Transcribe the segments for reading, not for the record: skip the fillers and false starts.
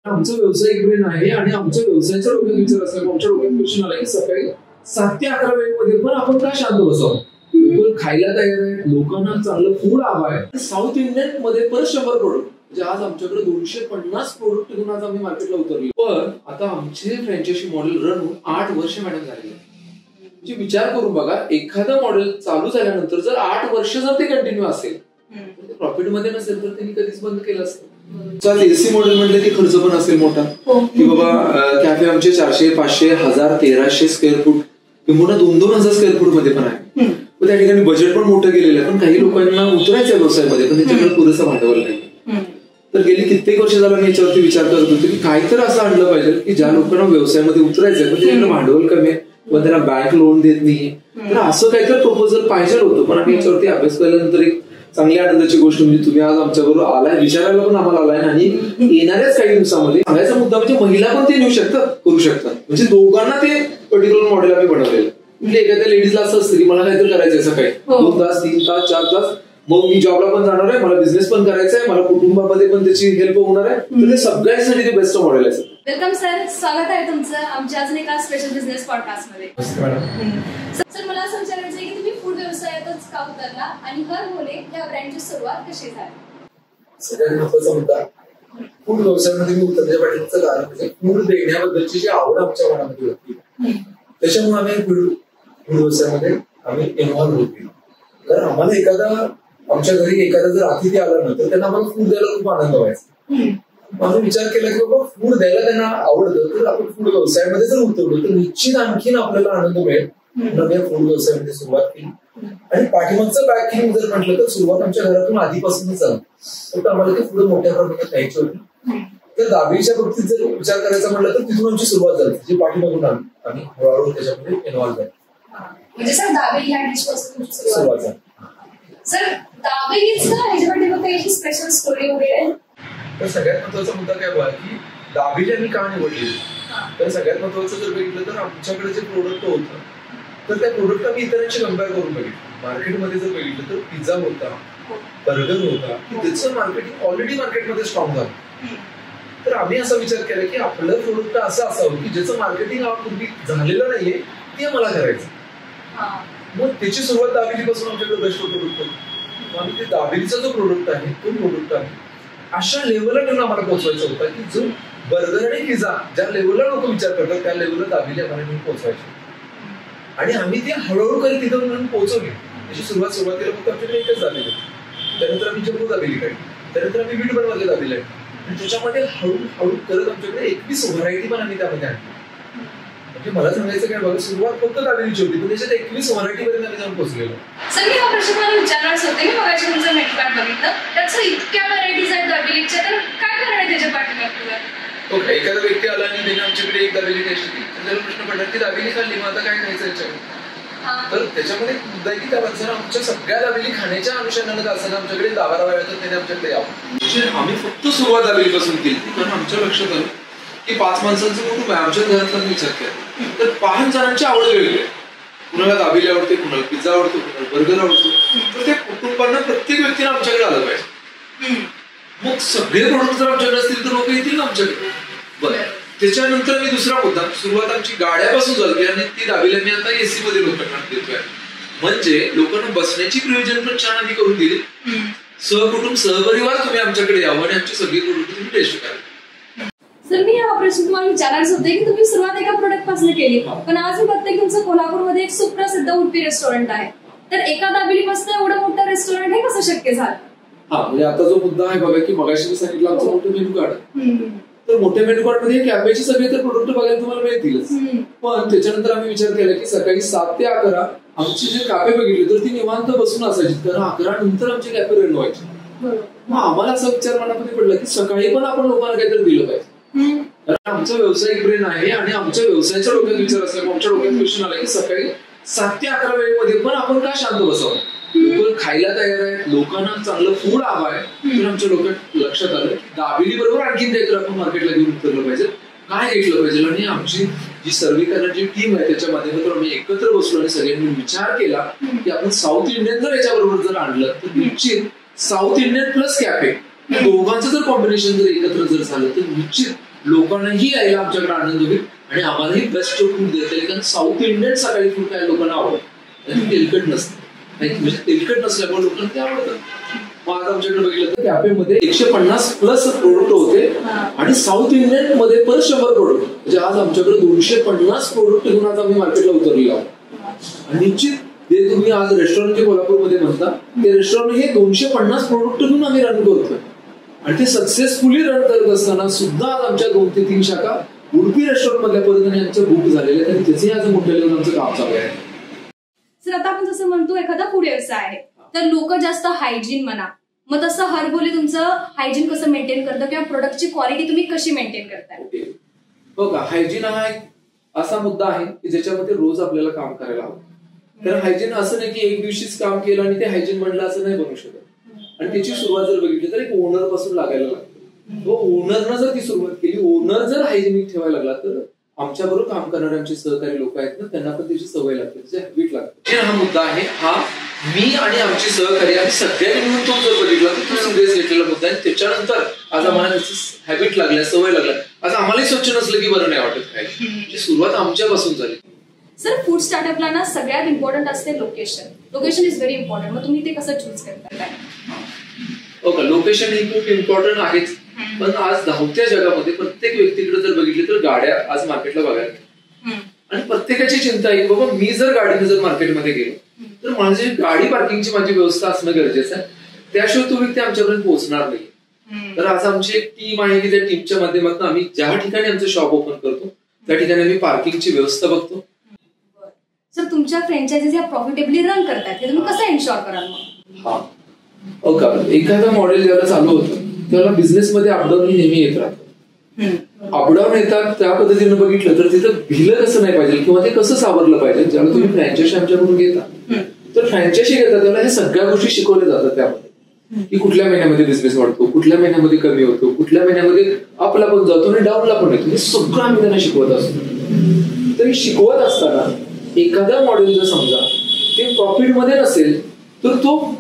आमचं व्यावसायिक ब्रेन आहे आणि आमच्या व्यवसायाच्या डोक्यात विचार असल्यामुळे आमच्या डोक्यात क्वेश्चन आला की सकाळी 7 ते 11 वेळेमध्ये पण आपण का शांत बसावं. लोक खायला तयार आहेत, लोकांना चांगलं फूड हवं आहे. साऊथ इंडियन मध्ये परत 100 प्रोडक्ट, म्हणजे आज आमच्याकडे 250 प्रोडक्ट घेऊन आज आम्ही मार्केटला उतरलो. पण आता आमचे फ्रँचायझी मॉडेल रन होऊन 8 वर्ष मॅडम झाले. म्हणजे विचार करून बघा, एखादं मॉडेल चालू झाल्यानंतर जर 8 वर्ष जर ते कंटिन्यू असेल, प्रॉफिट मध्ये नसेल तर त्यांनी कधीच बंद केलं असतं. एसी मॉडेल म्हटलं की खर्च पण असेल मोठा, की बाबा कॅफे आमचे 400, 500, 1000, 1300 स्क्वेअर फूट किंवा 2,000 स्क्वेअर फूट मध्ये पण आहे. त्या ठिकाणी बजेट पण मोठं केलेलं आहे. पण काही लोकांना उतरायचं व्यवसायामध्ये पण त्यांच्याकडे पुरेसं भांडवल नाही. तर गेली कित्येक वर्ष झाला मी याच्यावरती विचार करत होतो की काहीतरी असं आणलं पाहिजे की ज्या लोकांना व्यवसायामध्ये उतरायचंय पण त्यांना भांडवल कमी आहे पण त्यांना बँक लोन देत नाही. तर असं काहीतरी प्रपोजल पाहिजे होतं. पण आम्ही याच्यावरती अभ्यास केल्यानंतर एक चांगली आनंदाची गोष्ट म्हणजे तुम्ही आज आमच्याबरोबर आलाय, विचारायला पण आम्हाला आलाय आणि येणाऱ्याच काही दिवसामध्ये सांगायचा मुद्दा म्हणजे महिला पण ते नेऊ शकतात, करू शकतात. म्हणजे दोघांना ते पर्टिक्युलर मॉडेल आम्ही बनवलेलं. म्हणजे एखाद्या लेडीजला असं असतं की मला काहीतरी करायचंय सकाळी 2 तास, 3 तास, 4 तास, मग मी जॉबला पण जाणार आहे, मला बिझनेस पण करायचा आहे, मला कुटुंबामध्ये पण त्याची हेल्प होणार आहे. तर ते सगळ्यांसाठी ते बेस्ट मॉडेल आहे. वेलकम सर, स्वागत आहे तुमचं आमच्या अजून एका स्पेशल बिझनेस पॉडकास्ट मध्ये. सर मला असं विचारायचं आहे की तुम्ही फूड व्यवसायातच का उतरला आणि हर मोले या ब्रँडची सुरुवात कशी झाली? सगळ्यात महत्वाचा मुद्दा, फूड व्यवसायामध्ये मी उतरण्याच्या पाठीमागचं कारण म्हणजे फूड देण्याबद्दलची जी आवड आमच्या मनामध्ये होती, त्याच्यामुळे आम्ही फूड व्यवसायामध्ये आम्ही इन्व्हॉल्व्ह होतो. कारण आम्हाला आमच्या घरी एखादा जर अतिथी आला ना तर त्यांना आम्हाला फूड द्यायला खूप आनंद व्हायचा. आम्ही विचार केला की बाबा फूड द्यायला त्यांना आवडतं तर आपण फूड व्यवसायामध्ये जर उतरलो तर निश्चित आणखीन आपल्याला आनंद मिळेल. म्हणून या फूड व्यवसायामध्ये सुरुवात केली. आणि पाठीमागचं बॅकिंग जर म्हटलं तर सुरुवात आमच्या घरातून आधीपासूनच झाली. फक्त आम्हाला ते पुढे मोठ्या प्रमाणात न्यायची होती. तर दाबेलीच्या बाबतीत जर विचार करायचा म्हटलं तर तिथून आमची सुरुवात झाली, जी पाठीमागून आम्ही हळूहळू त्याच्यामध्ये इन्व्हॉल्व्ह झालो. म्हणजे सर दाबेली ह्या डिशपासून सुरुवात झाली. सर दाबेलीचं ह्याच्यामध्ये मग काही स्पेशल स्टोरी वगैरे? तर सगळ्यात महत्वाचा मुद्दा काय बघा की दाबेली आम्ही का निवडली. तर सगळ्यात महत्वाचं जर बघितलं तर आमच्याकडे जे प्रोडक्ट होतं तर त्या प्रोडक्ट आम्ही इतरांशी कम्पेअर करून बघितलं. मार्केटमध्ये जर बघितलं तर पिझ्झा होता, बर्गर होता, त्याचं मार्केटिंग ऑलरेडी मार्केटमध्ये स्ट्रॉंग झालं. तर आम्ही असा विचार केला की आपलं प्रोडक्ट असं असावं की ज्याचं मार्केटिंग पूर्वी झालेलं नाहीये ते मला करायचं. मग त्याची सुरुवात दाबेलीपासून आमच्याकडे बेस्ट प्रोडक्ट होतं. आम्ही ते दाबेलीचा जो प्रोडक्ट आहे तो प्रोडक्ट आहे अशा लेवलला घेऊन आम्हाला पोहोचवायचा होता की जो बर्गर आणि पिझ्झा ज्या लेवलला लोक विचार करतात त्या लेवलला दाबेली आम्हाला घेऊन पोहोचवायची. आणि आम्ही ते हळूहळू करीत तिथं म्हणून पोहोचवली. त्याची सुरुवातीला फक्त आमच्याकडे एकच दाबेली. त्यानंतर आम्ही जम्मू दाबेली काढली. त्यानंतर आम्ही वीट बनवले दाबेली आहे. आणि त्याच्यामध्ये हळूहळू करत आमच्याकडे 21 व्हरायटी पण आम्ही त्यामध्ये आणली. म्हणजे मला सांगायचं काय बघा, सुरुवात फक्त दाबेलीची होती पण त्याच्यात 21 व्हरायटी पर्यंत आम्ही जाऊन पोहोचलेलो. सर मी हा प्रश्न मला विचारणारच होते की मगाशी तुमचं मेन्यू कार्ड बघितलं त्याचं इतक्या व्हरायटीज आहेत दाबेलीच्या, तर काय कारण आहे त्याच्या पाठीमागे? ओके, एखादा व्यक्ती आला आणि त्याने आमच्याकडे एक दाबेली टेस्ट केली तर त्याला प्रश्न पडला की दाबेली खाल्ली मग आता काय खायचं याच्याकडे. तर त्याच्यामध्ये मुद्दा आहे की त्या माणसानं आमच्या सगळ्या दाबेली खाण्याच्या अनुषंगानं का असं आमच्याकडे 10-12 वेळा तर त्याने आमच्याकडे यावं. म्हणजे आम्ही फक्त सुरुवात दाबेलीपासून केली कारण आमच्या लक्षात आलं की 5 माणसांचं कुटुंब आहे. आमच्या घरातला विचार केला तर 5 जणांची आवड वेगळी आहे. कुणाला दाबेली आवडते, कुणाला पिझ्झा आवडतो, कुणाला बर्गर आवडतो. तर त्या कुटुंबांना प्रत्येक व्यक्तीने आमच्याकडे आलं पाहिजे. मग सगळे प्रोडक्ट जर आमच्याकडे असतील तर लोक येतील ना आमच्याकडे. बरं, त्याच्यानंतर मी दुसरा मुद्दा, सुरुवात आमची गाड्यापासून झाली आणि ती दाबेली मी आता एसी मध्ये लोकांना देतोय. म्हणजे लोकांना बसण्याची प्रयोजन पण छान आम्ही करून दिली. सहकुटुंब सहपरिवार तुम्ही आमच्याकडे यावं आणि आमची सगळी प्रोडक्ट तुम्ही टेस्ट करा. सर मी हा प्रश्न तुम्हाला विचारायचं होते की तुम्ही सुरुवात एका प्रोडक्ट पासून केली पण आज मी बघते की तुमचं कोल्हापूरमध्ये एक सुप्रसिद्ध उडपी रेस्टॉरंट आहे. तर एका दाबेलीपासून एवढं मोठं रेस्टॉरंट हे कसं शक्य झालं? हा, म्हणजे आता जो मुद्दा आहे बघा की मगाशी मी सांगितलं आमचं मोठं मेनू कार्ड. तर मोठ्या मेनू कार्ड मध्ये कॅफेचे सगळे तर प्रोडक्ट बघायला तुम्हाला मिळतीलच. पण त्याच्यानंतर आम्ही विचार केला की सकाळी 7 ते 11 आमची जे कॅफे बघितली तर ती निवांत बसून असायची कारण 11 नंतर आमचे कॅफे रन व्हायचे. मग आम्हाला असा विचार मनामध्ये पडला की सकाळी पण आपण लोकांना काहीतरी दिलं पाहिजे. कारण आमचं व्यावसायिक ब्रेन आहे आणि आमच्या व्यवसायाच्या डोक्यात विचार असल्यामुळे आमच्या डोक्यात क्वेश्चन आला की सकाळी 7 ते 11 वेळेमध्ये पण आपण का शांत बसावं. लोक खायला तयार आहेत, लोकांना चांगलं फूड हवं आहे. तर आमच्या डोक्यात लक्षात आलं की दाबेली बरोबर आणखीन काहीतरी आपण मार्केटला घेऊन उतरलं पाहिजे, काय घेतलं पाहिजे. आणि आमची जी सर्व्हे करण्याची टीम आहे त्याच्या माध्यमातून आम्ही एकत्र बसलो आणि सगळ्यांनी विचार केला की आपण साऊथ इंडियन जर याच्याबरोबर जर आणलं तर निश्चित साऊथ इंडियन प्लस कॅफे दोघांचं जर कॉम्बिनेशन जर एकत्र जर झालं तर निश्चित लोकांनाही यायला आमच्याकडे आनंद होईल आणि आम्हालाही बेस्ट फूड देता येईल. कारण साऊथ इंडियन सकाळी फूड काय लोकांना आवडतं, ती तेलकट नसतं, म्हणजे तेलकट नसल्यामुळे लोकांना ते आवडतं. मग आज आमच्याकडे बघितलं तर कॅफेमध्ये 150+ प्रोडक्ट होते आणि साऊथ इंडियन मध्ये पर 100 प्रोडक्ट, म्हणजे आज आमच्याकडे 250 प्रोडक्ट घेऊन आज आम्ही मार्केटला उतरलेलो आहोत. आणि निश्चित जे तुम्ही आज रेस्टॉरंट जे कोल्हापूरमध्ये म्हणता ते रेस्टॉरंट हे 250 प्रोडक्ट घेऊन आम्ही रन करतोय आणि ते सक्सेसफुली रन करत असताना सुद्धा आज आमच्या 2 ते 3 शाखा उडपी रेस्टॉरंट मधल्या पद्धतीने आमच्या बुक झालेले आहेत आणि त्याचेही आज मोठ्या लेवल आमचं काम चालू आहे. सर आता आपण जसं म्हणतो एखादा फूड व्यवसाय आहे तर लोक जास्त हायजीन म्हणा, मग तसं हरभोली तुमचं हायजीन कसं मेंटेन करतं किंवा प्रोडक्टची क्वालिटी तुम्ही कशी मेंटेन करताय? हो का, हायजीन हा एक असा मुद्दा आहे की ज्याच्यामध्ये रोज आपल्याला काम करायला हवं. कारण हायजीन असं नाही की एक दिवशीच काम केलं आणि ते हायजीन म्हणलं असं नाही बनू शकत. आणि त्याची सुरुवात जर बघितली तर एक ओनर पासून लागायला लागते. तो ओनरनं जर ती सुरुवात केली, ओनर जर हायजेनिक ठेवायला लागला तर आमच्या बरोबर काम करणारे आमचे सहकारी लोक आहेत ना, त्यांना पण त्याची सवय लागते, त्याची हॅबिट लागते. हा मुद्दा आहे, हा मी आणि आमची सहकारी आम्ही सगळ्यांनी मिळून तो जर बघितला तर तो सिरियस घेतलेला मुद्दा आहे. त्याच्यानंतर आज आम्हाला त्याची हॅबिट लागल्या, सवय लागल्या. आज आम्हालाही स्वच्छ नसलं की बरं नाही वाटत काय. सुरुवात आमच्यापासून झाली. सर फूड स्टार्टअपला ना सगळ्यात इम्पॉर्टंट असते location. Location is very important. मग तुम्ही ते कसं चूज करता काय? ओके, लोकेशन ही खूप इम्पॉर्टंट आहेच. पण आज धावत्या जगामध्ये प्रत्येक व्यक्तीकडे जर बघितली तर गाड्या आज मार्केटला बघायला आणि प्रत्येकाची चिंता आहे बाबा मी जर गाडीने जर मार्केटमध्ये गेलो तर माझी गाडी पार्किंगची माझी व्यवस्था असणं गरजेचं आहे. त्याशिवाय तो व्यक्ती आमच्यापर्यंत पोहोचणार नाही. तर आज आमची एक टीम आहे की त्या टीमच्या माध्यमातून आम्ही ज्या ठिकाणी आमचं शॉप ओपन करतो त्या ठिकाणी आम्ही पार्किंगची व्यवस्था बघतो. सर तुमच्या फ्रँचायझीज या प्रॉफिटेबली रन करतात हे तुम्ही कसं एन्शॉर कराल? मग हा ओके, एखादं मॉडेल जेव्हा चालू होतं त्याला बिझनेसमध्ये अपडाऊन नेहमी येत राहतं. अपडाऊन येतात त्या पद्धतीनं बघितलं तर तिथं भिलं कसं नाही पाहिजे किंवा ते कसं सावरलं पाहिजे. जेव्हा तुम्ही फ्रँचायझी आमच्याकडून घेता तर फ्रँचायझी घेता त्याला हे सगळ्या गोष्टी शिकवल्या जातात त्यामध्ये की कुठल्या महिन्यामध्ये बिझनेस वाढतो, कुठल्या महिन्यामध्ये कमी होतो, कुठल्या महिन्यामध्ये अपला पण जातो आणि डाऊनला पण येतो. हे सगळं आम्ही त्यांना शिकवत असतो. तरी शिकवत असताना एखादा मॉडेल जर समजा ते प्रॉफिटमध्ये नसेल तर तो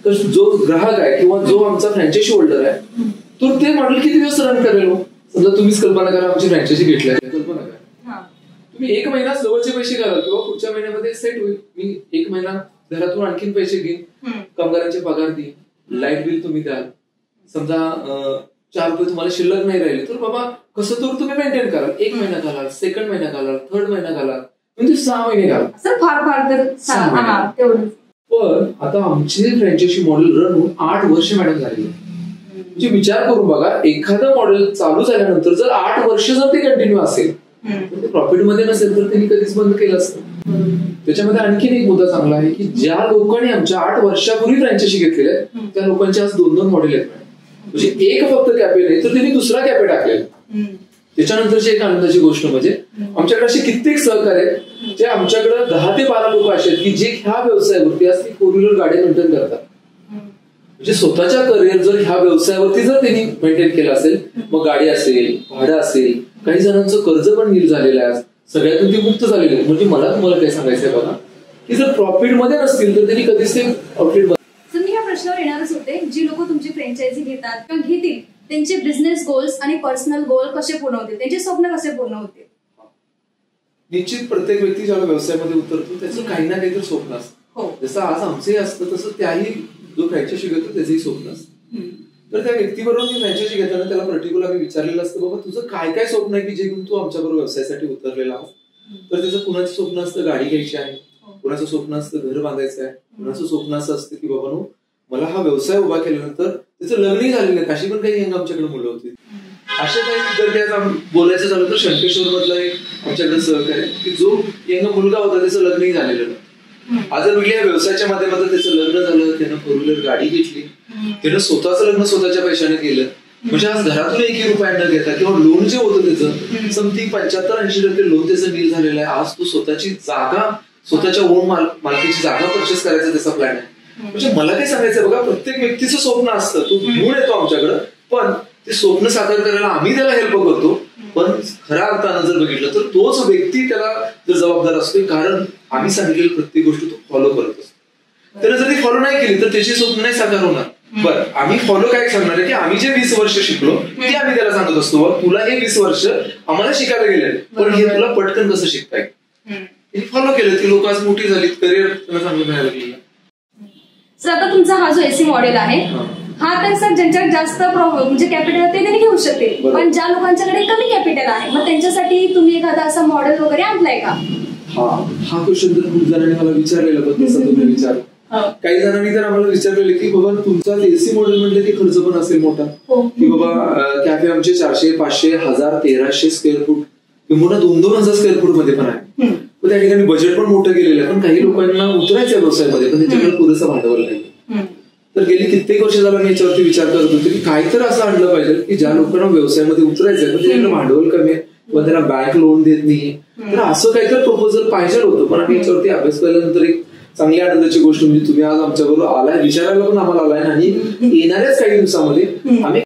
जो ग्राहक आहे किंवा जो आमचा फ्रँचायझी होल्डर आहे तर ते मॉडेल किती दिवस रन करेल? समजा तुम्हीच कल्पना करा, आमची फ्रँचायझी घेतली, कल्पना करा तुम्ही 1 महिना जवळचे पैसे घालाल किंवा पुढच्या महिन्यामध्ये सेट होईल. मी 1 महिना घरातून आणखीन पैसे घेईन, कामगारांचे पगार देईन, लाईट बिल तुम्ही द्याल, समजा 4 रुपये तुम्हाला शिल्लक नाही राहिले तर बाबा कसं तर तुम्ही मेंटेन कराल. 1 महिना घालाल, 2nd महिना घालाल, 3rd महिना घालाल, म्हणजे 6 महिने घालाल. सर फार तर 6 महिने तेवढं. पण आता आमचे फ्रँचायझी मॉडेल रन होऊन 8 वर्ष मॅडम झालेली. म्हणजे विचार करून बघा, एखादं मॉडेल चालू झाल्यानंतर जर 8 वर्ष जर ते कंटिन्यू असेल तर ते प्रॉफिटमध्ये नसेल तर त्यांनी कधीच बंद केलं असतं. त्याच्यामध्ये आणखीन एक मुद्दा चांगला आहे की ज्या लोकांनी आमच्या 8 वर्षापूर्वी फ्रँचायझी घेतलेल्या आहेत त्या लोकांचे आज 2-2 मॉडेल आहेत. म्हणजे एक फक्त कॅफे नाही तर त्यांनी दुसरा कॅफे टाकलेला. त्याच्यानंतरची एक आनंदाची गोष्ट म्हणजे आमच्याकडे असे कित्येक सहकारी आहेत जे आमच्याकडे 10 ते 12 लोक असे आहेत की जे ह्या व्यवसायावरती आज ती 4 व्हीलर गाड्या मेंटेन करतात. म्हणजे स्वतःच्या करिअर जर ह्या व्यवसायावरती जर त्यांनी मेंटेन केलं असेल, मग गाडी असेल, भाडं असेल, काही जणांचं कर्ज पण नील झालेलं आहे, सगळ्यातून ती मुक्त झालेली आहे. म्हणजे मला तुम्हाला काय सांगायचंय बघा की जर प्रॉफिटमध्ये नसतील तर त्यांनी कधीच ते प्रॉफिट. सर मी या प्रश्नावर येणारच होते, जी लोक तुमची फ्रँचायझी घेतात किंवा घेतील त्यांचे बिझनेस गोल्स आणि पर्सनल गोल कसे पूर्ण होतील, त्यांचे स्वप्न कसे पूर्ण होतील? निश्चित प्रत्येक व्यक्ती जेव्हा व्यवसायामध्ये उतरतो त्याचं काही ना काहीतरी स्वप्न असतं. जसं आज आमचंही असतं तसं त्याही जो फ्रँचायझी घेतो त्याचंही स्वप्न असतं. तर त्या व्यक्तीबरोबर मी फ्रँचायझी घेताना त्याला पर्टिक्युलर आम्ही विचारलेलं असतं बाबा तुझं काय काय स्वप्न आहे की जे घेऊन तू आमच्याबरोबर व्यवसायासाठी उतरलेला आहोत. तर त्याचं कुणाचं स्वप्न असतं गाडी घ्यायची आहे, कुणाचं स्वप्न असतं घर बांधायचं आहे, कुणाचं स्वप्न असं असतं की बाबा मला हा व्यवसाय उभा केल्यानंतर त्याचं लग्नही झालेलं आहे. अशी पण काही यंग आमच्याकडे मुलं होती. अशा काही विद्यार्थी आज बोलायचं झालं तर शंकेश्वर मधला एक आमच्याकडे सहकारी की जो यंग मुलगा होता त्याचं लग्नही झालेलं नाही. आज या व्यवसायाच्या माध्यमातून त्याचं लग्न झालं, त्यानं 4 व्हीलर गाडी घेतली, त्यानं स्वतःचं लग्न स्वतःच्या पैशाने केलं. म्हणजे आज घरातून 1 रुपया न घेता किंवा लोन जे होतं त्याचं समथिंग 75-80% लोन त्याचं नील झालेलं आहे. आज तो स्वतःची जागा, स्वतःच्या ओन मालकीची जागा परचेस करायचा त्याचा प्लॅन आहे. म्हणजे मला काय सांगायचं बघा, प्रत्येक व्यक्तीचं स्वप्न असतं, तो घेऊन येतो आमच्याकडं, पण ते स्वप्न साकार करायला आम्ही त्याला हेल्प करतो. पण खऱ्या अर्थानं जर बघितलं तर तोच व्यक्ती त्याला जर जबाबदार असतो, कारण आम्ही सांगितलेली प्रत्येक गोष्ट तो फॉलो करत असतो. त्याला जर ती फॉलो नाही केली तर त्याची स्वप्न नाही साकार होणार. बरं आम्ही फॉलो काय करणार आहे की आम्ही जे 20 वर्ष शिकलो ते आम्ही त्याला सांगत असतो बघ तुला हे 20 वर्ष आम्हाला शिकायला गेले पण हे तुला पटकन कसं शिकता येईल फॉलो केलं की लोक आज मोठी झाली करिअर त्यांना चांगलं मिळायला लागलं. सर आता तुमचा हा जो एसी मॉडेल आहे हा तर सर ज्यांच्याकडे जास्त म्हणजे कॅपिटल ते त्यांनी घेऊ शकते पण ज्या लोकांच्याकडे कमी कॅपिटल आहे मग त्यांच्यासाठी तुम्ही एखादा असा मॉडेल वगैरे आणलाय का? हा क्वेश्चन तर खूप जणांनी मला विचारलेला पण तसं तुम्ही विचार काही जणांनी तर आम्हाला विचारलेले की बाबा तुमचा एसी मॉडेल म्हटलं की खर्च पण असेल मोठा की बाबा कॅफे आमचे 400, 500, 1000, 1300 स्क्वेअर फूट किंवा 2,000 स्क्वेअर फूट मध्ये पण आहे त्या ठिकाणी बजेट पण मोठं केलेलं आहे पण काही लोकांना उतरायचं व्यवसायामध्ये पण त्यांच्याकडे पुरेसं भांडवल नाही. तर गेली कित्येक वर्ष झालं मी याच्यावरती विचार करत होतो की काहीतरी असं आणलं पाहिजे की ज्या लोकांना व्यवसायामध्ये उतरायचंय पण त्यांच्याकडे भांडवल कमी आहे किंवा त्यांना बँक लोन देत नाही तर असं काहीतरी प्रपोजल पाहिजे होतं. पण आम्ही याच्यावरती अभ्यास केल्यानंतर एक चांगली आनंदाची गोष्ट म्हणजे तुम्ही आज आमच्याबरोबर आलाय विचारायला पण आम्हाला आलाय आणि येणाऱ्याच काही दिवसामध्ये आम्ही